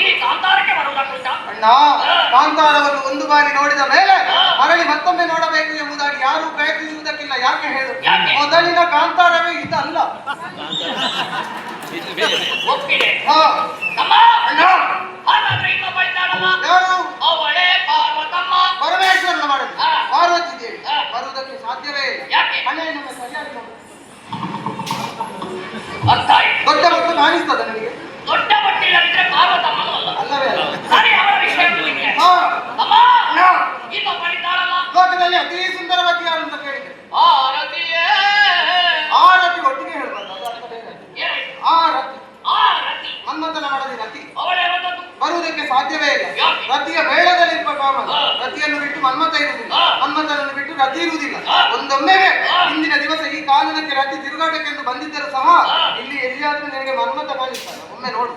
ಈ ಕಾಂತಾರಕ್ಕೆ ಬರುವುದಕ್ಕುಂಟ ಅಣ್ಣ. ಕಾಂತಾರವನ್ನು ಒಂದು ಬಾರಿ ನೋಡಿದ ಮೇಲೆ ಮರಳಿ ಮತ್ತೊಮ್ಮೆ ನೋಡಬೇಕು ಎಂಬುದಾಗಿ ಯಾರು ಪ್ರಯತ್ನಿಸುವುದಕ್ಕಿಲ್ಲ. ಯಾಕೆ ಹೇಳು? ಮೊದಲಿನ ಕಾಂತಾರವೇ ಇದಲ್ಲ. ಒಪ್ಪಿದೆ ತಮ್ಮ. ಹಾಗಾದ್ರೆ ಇಮ್ಮ ಬಳಿದಾಳಲ್ಲ ಯಾರು? ಅವಳೇ ಪಾರ್ವತಮ್ಮ. ಪರಮೇಶ್ವರನ ಮಾಡಿದ ಪಾರ್ವತಿ ದೇವಿ ಬರುವುದಕ್ಕೆ ಸಾಧ್ಯವೇ ಇಲ್ಲ. ಯಾಕೆ? ಹಣೆಯನ್ನು ಸರಿಯಾಗಿ ನೋಡು. ಅರ್ಥ ಆಯ್ತು. ದೊಡ್ಡ ಮತ್ತು ಕಾಣಿಸ್ತದ ನನಗೆ? ದೊಡ್ಡ ಬಟ್ಟಿಲ್ಲದಿದ್ರೆ ಪಾರ್ವತಮ್ಮನೂ ಅಲ್ಲ. ಅಲ್ಲವೇ ಅಲ್ಲ. ಸರಿ, ಅವರ ವಿಷಯ ತಿಳಿದಿದೆ. ತಮ್ಮ ಇಮ್ಮ ಬಳಿದಾಳಲ್ಲ ಲೋಕದಲ್ಲಿ ಅತಿ ಸುಂದರವತಿ ಯಾರು ಅಂತ ಕೇಳಿದೆ. ಆರತಿಯೇ. ಆರತಿ ಒಟ್ಟಿಗೆ ಹೇಳ್ಬಾರ್ದು, ಅದು ಅರ್ಥ ಬೇರೆ. ಏನಾಯ್ತು? ಆರತಿ ಆರತಿ ಮನ್ಮಥನ ಮಾಡದಿ ರತಿ ಅವಳೇ ಬಂದದ್ದು. ಬರುವುದಕ್ಕೆ ಸಾಧ್ಯವೇ ಇಲ್ಲ. ಯಾಕೆ? ರತಿಯ ಬೇಡದಲ್ಲಿರುವ ಕಾಮನ. ರತಿಯನ್ನು ಬಿಟ್ಟು ಮನ್ಮಥ ಇರುವುದಿಲ್ಲ, ಮನ್ಮಥನನ್ನು ಬಿಟ್ಟು ರತಿ ಇರುವುದಿಲ್ಲ. ಒಂದೊಮ್ಮೆಗೆ ಇಂದಿನ ದಿವಸ ಈ ಕಾನನಕ್ಕೆ ರತಿ ತಿರುಗಾಟಕ್ಕೆಂದು ಬಂದಿದ್ದರೂ ಸಹ ಇಲ್ಲಿ ಎಲ್ಲಿಯಾದ್ರೂ ನಿನಗೆ ಮನ್ಮಥ ಕಾಣಿಸ್ತಾನೆ. ಒಮ್ಮೆ ನೋಡು.